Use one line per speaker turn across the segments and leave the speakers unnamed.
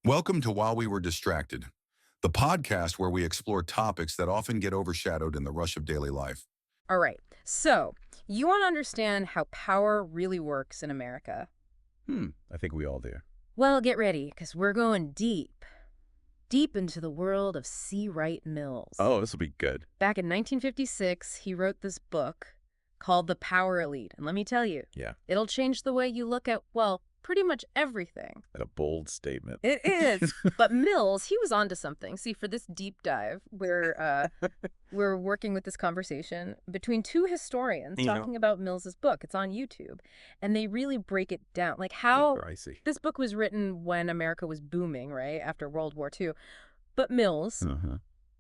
Welcome to While We Were Distracted, the podcast where we explore topics that often get overshadowed in the rush of daily life.
All right. So, you want to understand how power really works in America?
I think we all do.
Well, get ready, because we're going deep. Deep into the world of C. Wright Mills.
Oh, this will be good.
Back in 1956, he wrote this book called The Power Elite. And let me tell you,
Yeah,
it'll change the way you look at, well, pretty much everything.
a bold statement.
It is. But Mills, he was onto something. See, for this deep dive, we're working with this conversation between two historians talking about Mills's book. It's on YouTube, and they really break it down, like how
I see.
this book was written when America was booming, right after World War II. But Mills,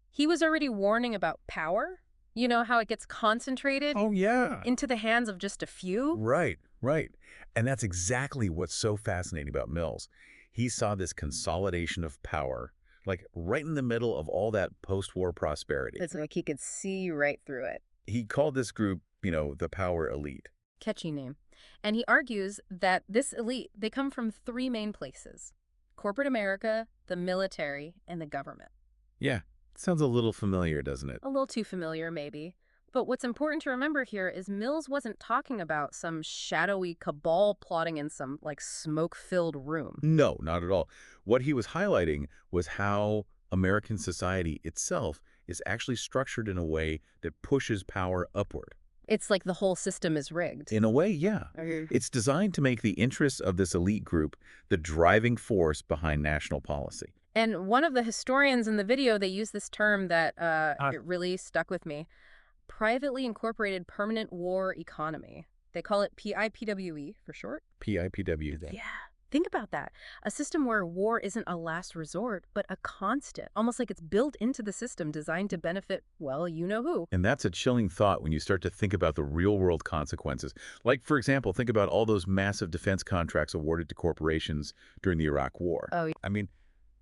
he was already warning about power. You know how it gets concentrated
Oh, yeah.
into the hands of just a few.
Right. And that's exactly what's so fascinating about Mills. He saw this consolidation of power, like right in the middle of all that post-war prosperity.
It's like he could see right through it.
He called this group, the power elite.
Catchy name. And he argues that this elite, they come from three main places: corporate America, the military, and the government.
Yeah, sounds a little familiar, doesn't it?
A little too familiar, maybe. But what's important to remember here is Mills wasn't talking about some shadowy cabal plotting in some, like, smoke-filled room.
No, not at all. What he was highlighting was how American society itself is actually structured in a way that pushes power upward.
It's like the whole system is rigged.
In a way, yeah.
Okay.
It's designed to make the interests of this elite group the driving force behind national policy.
And one of the historians in the video, they use this term that it really stuck with me: privately incorporated permanent war economy. They call it PIPWE for short.
PIPW.
Yeah. Think about that. A system where war isn't a last resort, but a constant, almost like it's built into the system, designed to benefit, well, you know who.
And that's a chilling thought when you start to think about the real-world consequences. Like, for example, think about all those massive defense contracts awarded to corporations during the Iraq War.
Oh,
I mean,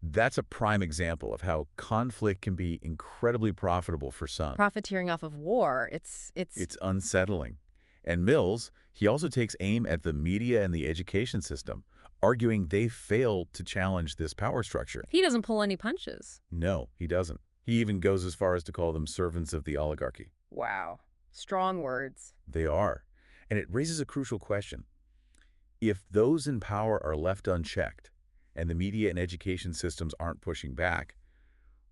that's a prime example of how conflict can be incredibly profitable for some.
profiteering off of war. It's
It's unsettling. And Mills, he also takes aim at the media and the education system, arguing they failed to challenge this power structure.
he doesn't pull any punches.
No, he doesn't. He even goes as far as to call them servants of the oligarchy.
Wow. Strong words.
They are. And it raises a crucial question. If those in power are left unchecked, and the media and education systems aren't pushing back,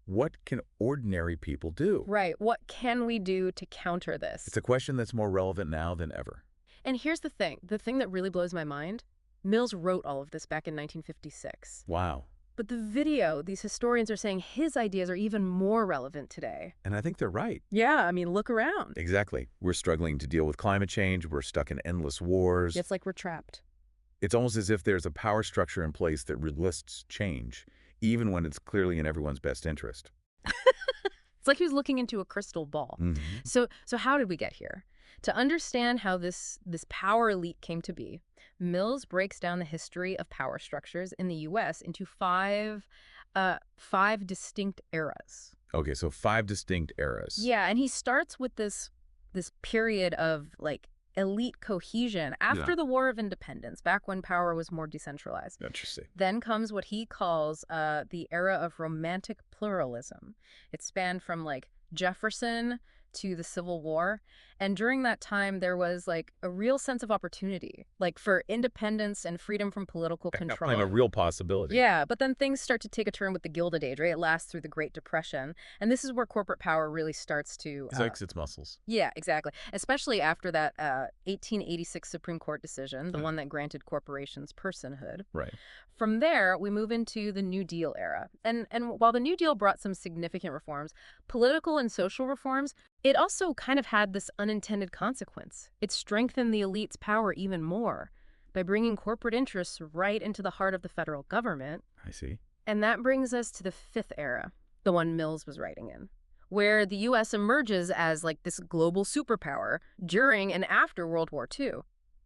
what can ordinary people do?
Right. What can we do to counter this?
It's a question that's more relevant now than ever.
And here's the thing that really blows my mind: Mills wrote all of this back in 1956.
Wow.
But the video, these historians are saying his ideas are even more relevant today.
And I think they're right.
Yeah, I mean, look around.
Exactly. We're struggling to deal with climate change. We're stuck in endless wars.
It's like we're trapped.
It's almost as if there's a power structure in place that resists change, even when it's clearly in everyone's best interest.
It's like he was looking into a crystal ball.
Mhm.
So how did we get here? To understand how this power elite came to be, Mills breaks down the history of power structures in the U.S. into five distinct eras.
Okay, so 5 distinct eras.
Yeah, and he starts with this period of, like, elite cohesion after the War of Independence, back when power was more decentralized.
Interesting.
Then comes what he calls the era of romantic pluralism. It spanned from, like, Jefferson to the Civil War. And during that time, there was, like, a real sense of opportunity, like, for independence and freedom from political control.
And a real possibility.
Yeah, but then things start to take a turn with the Gilded Age, right? It lasts through the Great Depression. And this is where corporate power really starts to...
Flex its muscles.
Yeah, exactly. Especially after that 1886 Supreme Court decision, the one that granted corporations personhood.
Right.
From there, we move into the New Deal era. And while the New Deal brought some significant reforms, political and social reforms, it also kind of had this unintended consequence. It strengthened the elite's power even more by bringing corporate interests right into the heart of the federal government.
I see.
And that brings us to the fifth era, the one Mills was writing in, where the U.S. emerges as, like, this global superpower during and after World War II.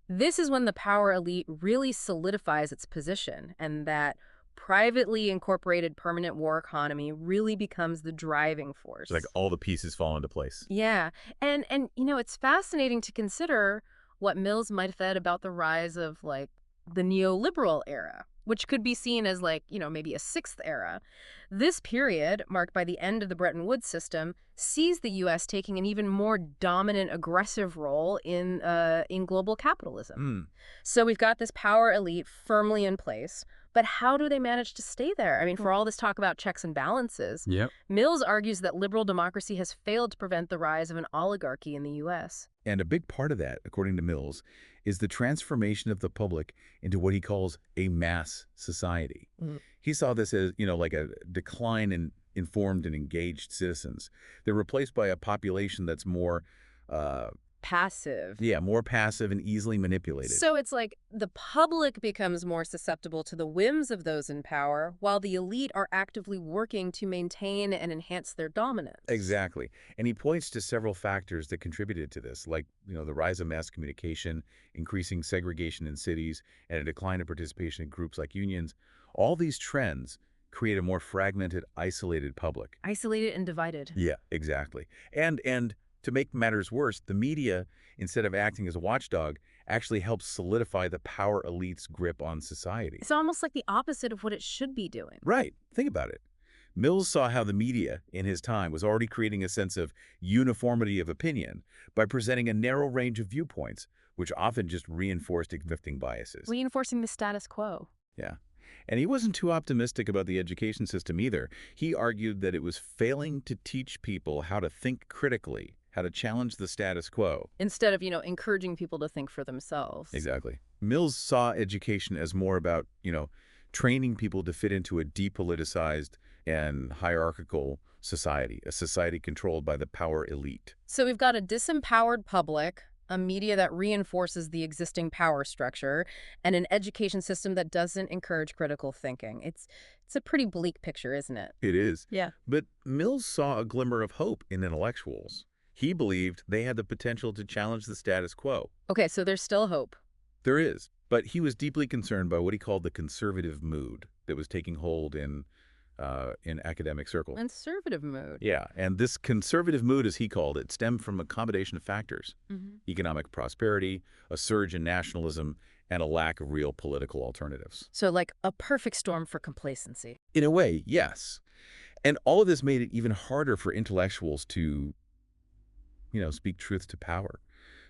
This is when the power elite really solidifies its position, and that privately incorporated permanent war economy really becomes the driving force.
So, like, all the pieces fall into place.
Yeah. And you know, it's fascinating to consider what Mills might have said about the rise of, like, the neoliberal era, which could be seen as like, maybe a sixth era. This period, marked by the end of the Bretton Woods system, sees the U.S. taking an even more dominant, aggressive role in global capitalism. So we've got this power elite firmly in place, but how do they manage to stay there? I mean, for all this talk about checks and balances,
Yep.
Mills argues that liberal democracy has failed to prevent the rise of an oligarchy in the U.S.
And a big part of that, according to Mills, is the transformation of the public into what he calls a mass society. He saw this as, like a decline in informed and engaged citizens. They're replaced by a population that's more,
Passive.
more passive and easily manipulated.
So it's like the public becomes more susceptible to the whims of those in power, while the elite are actively working to maintain and enhance their dominance.
Exactly. And he points to several factors that contributed to this, like, the rise of mass communication, increasing segregation in cities, and a decline in participation in groups like unions. All these trends create a more fragmented, isolated public.
Isolated and divided.
Yeah, exactly. And to make matters worse, the media, instead of acting as a watchdog, actually helps solidify the power elite's grip on society.
It's almost like the opposite of what it should be doing.
Right. Think about it. Mills saw how the media, in his time, was already creating a sense of uniformity of opinion by presenting a narrow range of viewpoints, which often just reinforced existing biases.
Reinforcing the status quo.
Yeah. And he wasn't too optimistic about the education system either. He argued that it was failing to teach people how to think critically, how to challenge the status quo.
Instead of, encouraging people to think for themselves.
Exactly. Mills saw education as more about, training people to fit into a depoliticized and hierarchical society, a society controlled by the power elite.
So we've got a disempowered public, a media that reinforces the existing power structure, and an education system that doesn't encourage critical thinking. It's a pretty bleak picture, isn't it?
It is.
Yeah.
But Mills saw a glimmer of hope in intellectuals. He believed they had the potential to challenge the status quo.
Okay, so there's still hope.
There is. But he was deeply concerned by what he called the conservative mood that was taking hold in academic circles.
Conservative mood.
Yeah, and this conservative mood, as he called it, stemmed from a combination of factors. Economic prosperity, a surge in nationalism, and a lack of real political alternatives.
So like a perfect storm for complacency.
In a way, yes. And all of this made it even harder for intellectuals to, speak truth to power.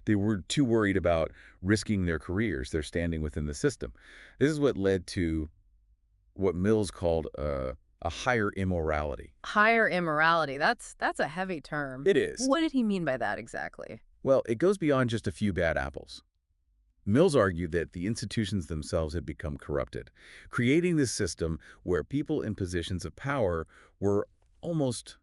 They were too worried about risking their careers, their standing within the system. This is what led to what Mills called a higher immorality.
Higher immorality. That's a heavy term.
It is.
What did he mean by that exactly?
Well, it goes beyond just a few bad apples. Mills argued that the institutions themselves had become corrupted, creating this system where people in positions of power were almost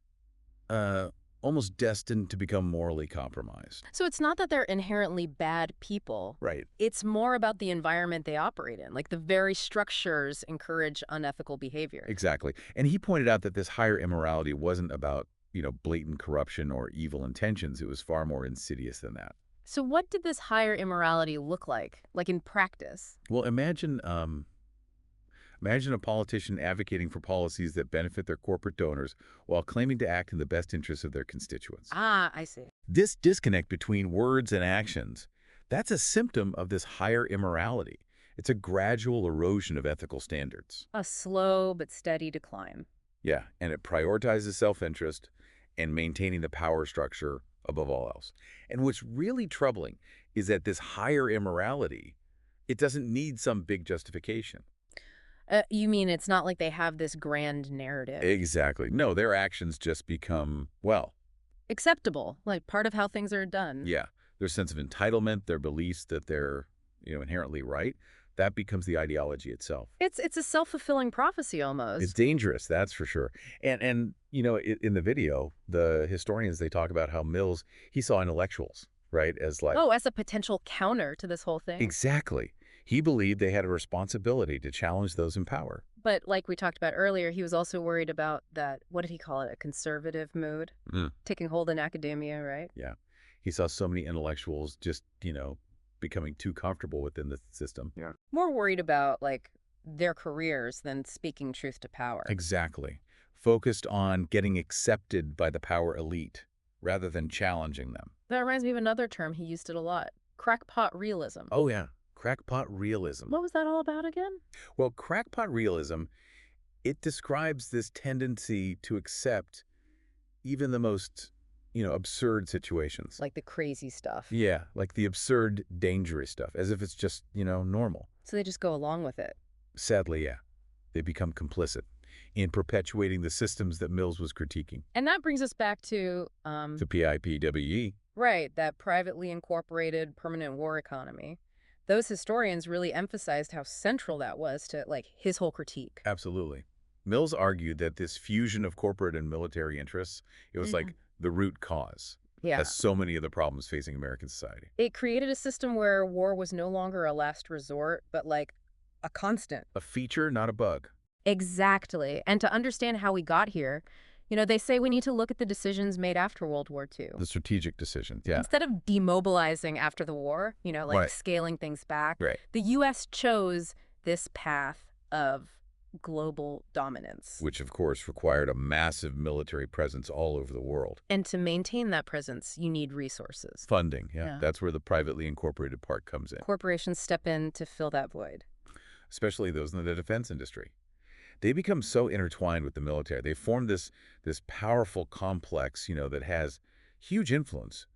destined to become morally compromised.
So it's not that they're inherently bad people.
Right.
It's more about the environment they operate in. Like the very structures encourage unethical behavior.
Exactly. And he pointed out that this higher immorality wasn't about, blatant corruption or evil intentions. It was far more insidious than that.
So what did this higher immorality look like in practice?
Well, imagine a politician advocating for policies that benefit their corporate donors while claiming to act in the best interests of their constituents.
Ah, I see.
This disconnect between words and actions, that's a symptom of this higher immorality. It's a gradual erosion of ethical standards.
A slow but steady decline.
Yeah, and it prioritizes self-interest and maintaining the power structure above all else. And what's really troubling is that this higher immorality, it doesn't need some big justification.
You mean it's not like they have this grand narrative?
Exactly. No, their actions just become,
Acceptable, like part of how things are done.
yeah, their sense of entitlement, their beliefs that they're, inherently right, that becomes the ideology itself.
It's a self-fulfilling prophecy almost.
It's dangerous, that's for sure. And in the video, the historians, they talk about how Mills, he saw intellectuals, right, as like...
Oh, as a potential counter to this whole thing.
Exactly. He believed they had a responsibility to challenge those in power.
But like we talked about earlier, he was also worried about that, what did he call it, a conservative mood? Taking hold in academia, right?
Yeah. He saw so many intellectuals just, becoming too comfortable within the system. Yeah.
More worried about, their careers than speaking truth to power.
Exactly. Focused on getting accepted by the power elite rather than challenging them.
That reminds me of another term. He used it a lot. Crackpot realism.
Oh, yeah. crackpot realism.
What was that all about again?
Well, crackpot realism, it describes this tendency to accept even the most, absurd situations.
Like the crazy stuff.
Yeah, like the absurd, dangerous stuff, as if it's just, normal.
So they just go along with it.
Sadly, yeah, they become complicit in perpetuating the systems that Mills was critiquing.
And that brings us back to
The PIPWE.
right, that privately incorporated permanent war economy. Those historians really emphasized how central that was to, like, his whole critique.
Absolutely. Mills argued that this fusion of corporate and military interests, it was like the root cause
Yeah.
of so many of the problems facing American society.
It created a system where war was no longer a last resort, but like a constant.
A feature, not a bug.
Exactly. And to understand how we got here, they say we need to look at the decisions made after World War II.
The strategic decision, yeah.
Instead of demobilizing after the war,
Right.
scaling things back,
Right.
the U.S. chose this path of global dominance.
Which, of course, required a massive military presence all over the world.
And to maintain that presence, you need resources.
Funding, yeah.
Yeah.
That's where the privately incorporated part comes in,
Corporations step in to fill that void.
especially those in the defense industry. They become so intertwined with the military. They form this powerful complex, that has huge influence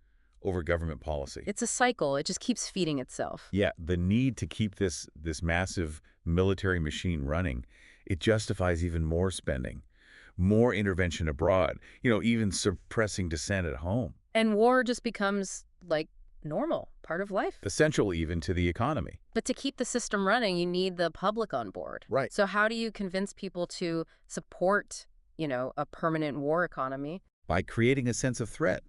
over government policy.
It's a cycle. It just keeps feeding itself.
Yeah, the need to keep this massive military machine running, it justifies even more spending, more intervention abroad, even suppressing dissent at home.
And war just becomes, like, normal, part of life.
Essential even to the economy.
But to keep the system running, you need the public on board.
Right.
So how do you convince people to support, a permanent war economy?
By creating a sense of threat,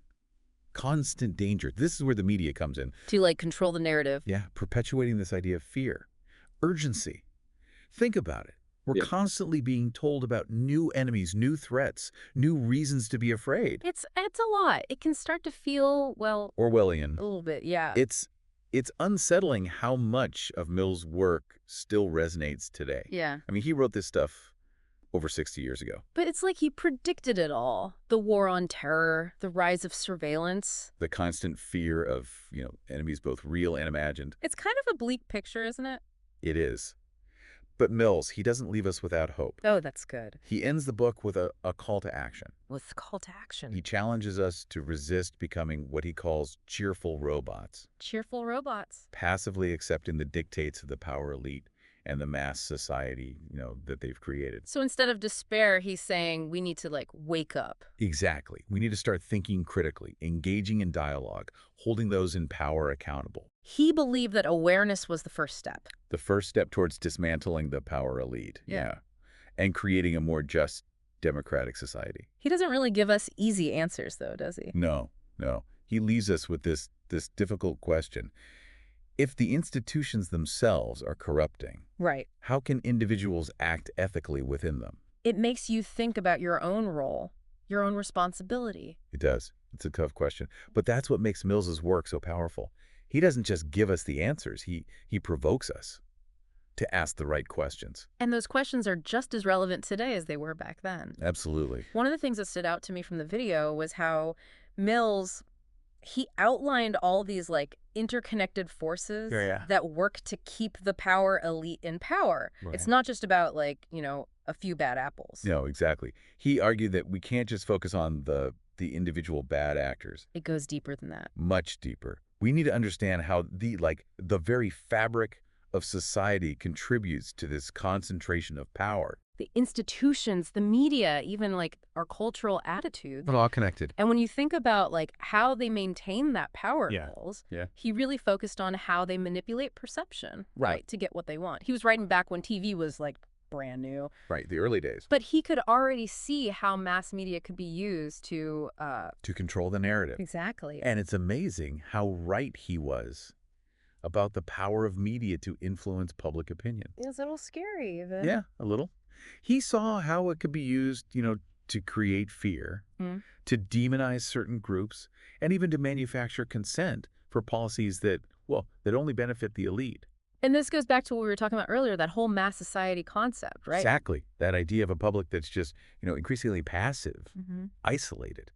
constant danger. This is where the media comes in.
To, like, control the narrative.
Yeah, perpetuating this idea of fear, urgency. Think about it. We're constantly being told about new enemies, new threats, new reasons to be afraid.
It's a lot. It can start to feel, well,
Orwellian.
a little bit, yeah.
It's unsettling how much of Mills' work still resonates today.
Yeah.
I mean, he wrote this stuff over 60 years ago.
But it's like he predicted it all. The war on terror, the rise of surveillance.
The constant fear of, enemies both real and imagined.
It's kind of a bleak picture, isn't it?
It is. But Mills, he doesn't leave us without hope.
Oh, that's good.
He ends the book with a call to action.
With call to action.
He challenges us to resist becoming what he calls cheerful robots,
Cheerful robots.
passively accepting the dictates of the power elite and the mass society, that they've created.
So instead of despair, he's saying we need to, like, wake up.
Exactly. We need to start thinking critically, engaging in dialogue, holding those in power accountable.
He believed that awareness was the first step.
The first step towards dismantling the power elite.
Yeah.
And creating a more just, democratic society.
He doesn't really give us easy answers, though, does he?
No. He leaves us with this difficult question. If the institutions themselves are corrupting,
Right.
how can individuals act ethically within them?
It makes you think about your own role, your own responsibility.
It does. It's a tough question. But that's what makes Mills's work so powerful. He doesn't just give us the answers. He provokes us to ask the right questions.
And those questions are just as relevant today as they were back then.
Absolutely.
One of the things that stood out to me from the video was how Mills, he outlined all these, like, interconnected forces that work to keep the power elite in power.
Right.
It's not just about, like, a few bad apples.
No, exactly. He argued that we can't just focus on the individual bad actors.
It goes deeper than that.
Much deeper. We need to understand how the very fabric of society contributes to this concentration of power.
The institutions, the media, even, like, our cultural attitudes.
But all connected.
And when you think about, like, how they maintain that power
Yeah.
levels,
Yeah.
he really focused on how they manipulate perception,
Right.
to get what they want. He was writing back when TV was, like, brand new.
Right, the early days.
But he could already see how mass media could be used to...
To control the narrative.
Exactly.
And it's amazing how right he was about the power of media to influence public opinion.
It's a little scary, even.
Yeah, a little. He saw how it could be used, to create fear, to demonize certain groups, and even to manufacture consent for policies that only benefit the elite.
And this goes back to what we were talking about earlier, that whole mass society concept, right?
Exactly. That idea of a public that's just, increasingly passive, isolated,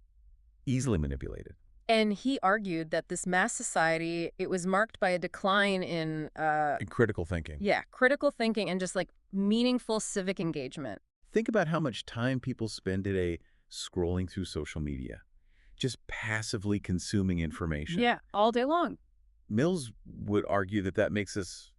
easily manipulated.
And he argued that this mass society, it was marked by a decline in,
And critical thinking.
yeah, critical thinking and just like meaningful civic engagement.
Think about how much time people spend today scrolling through social media, just passively consuming information.
Yeah, all day long.
Mills would argue that that makes us,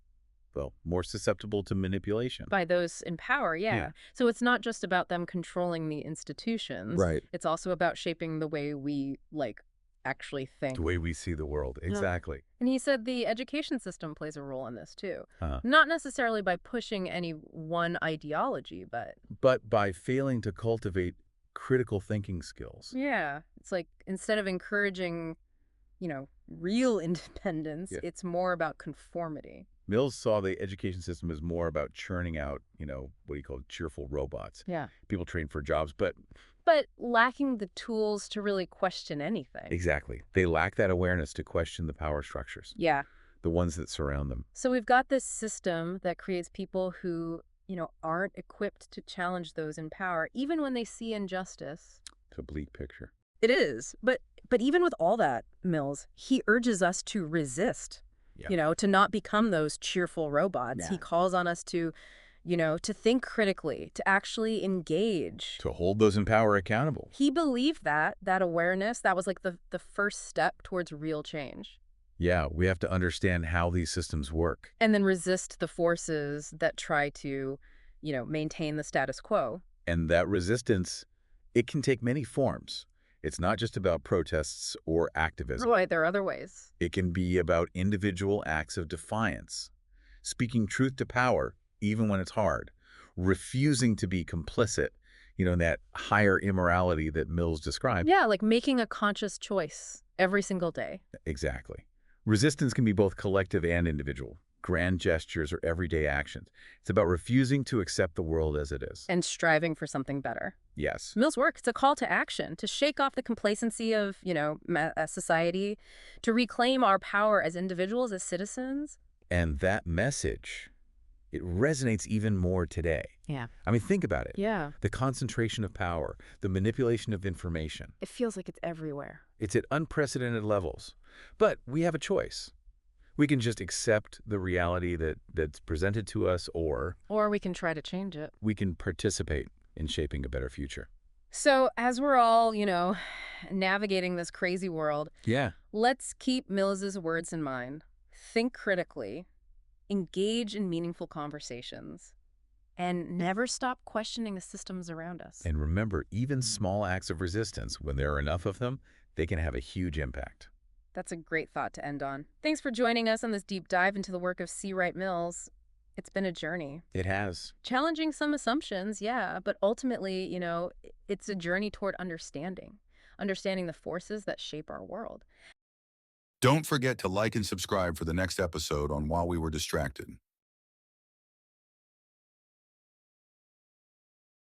well, more susceptible to manipulation.
By those in power, yeah.
Yeah.
So it's not just about them controlling the institutions.
Right.
It's also about shaping the way we, like, actually think.
The way we see the world. Exactly.
And he said the education system plays a role in this, too.
Uh-huh.
Not necessarily by pushing any one ideology, but...
But by failing to cultivate critical thinking skills.
Yeah. It's like, instead of encouraging, real independence,
Yeah.
it's more about conformity.
Mills saw the education system as more about churning out, what he called cheerful robots.
Yeah.
People trained for jobs, but
But lacking the tools to really question anything.
exactly. They lack that awareness to question the power structures,
Yeah.
the ones that surround them.
So we've got this system that creates people who, aren't equipped to challenge those in power, even when they see injustice.
It's a bleak picture.
It is. But even with all that, Mills, he urges us to resist,
Yeah.
to not become those cheerful robots.
Yeah.
He calls on us to, to think critically, to actually engage.
To hold those in power accountable.
He believed that awareness, that was like the first step towards real change.
Yeah, we have to understand how these systems work.
And then resist the forces that try to, maintain the status quo.
And that resistance, it can take many forms. It's not just about protests or activism.
Right, there are other ways.
It can be about individual acts of defiance, speaking truth to power, even when it's hard, refusing to be complicit, in that higher immorality that Mills described.
Yeah, like making a conscious choice every single day.
Exactly. Resistance can be both collective and individual, grand gestures or everyday actions. It's about refusing to accept the world as it is.
And striving for something better.
Yes.
Mills' work, it's a call to action, to shake off the complacency of, society, to reclaim our power as individuals, as citizens.
And that message, it resonates even more today.
Yeah.
I mean, think about it.
Yeah.
The concentration of power, the manipulation of information.
It feels like it's everywhere.
It's at unprecedented levels. But we have a choice. We can just accept the reality that's presented to us, or
we can try to change it.
we can participate in shaping a better future.
So as we're all, navigating this crazy world,
Yeah.
let's keep Mills's words in mind. Think critically, engage in meaningful conversations, and never stop questioning the systems around us.
And remember, even small acts of resistance, when there are enough of them, they can have a huge impact.
That's a great thought to end on. Thanks for joining us on this deep dive into the work of C. Wright Mills. It's been a journey.
It has.
Challenging some assumptions, yeah, but ultimately, it's a journey toward understanding the forces that shape our world.
Don't forget to like and subscribe for the next episode on While We Were Distracted.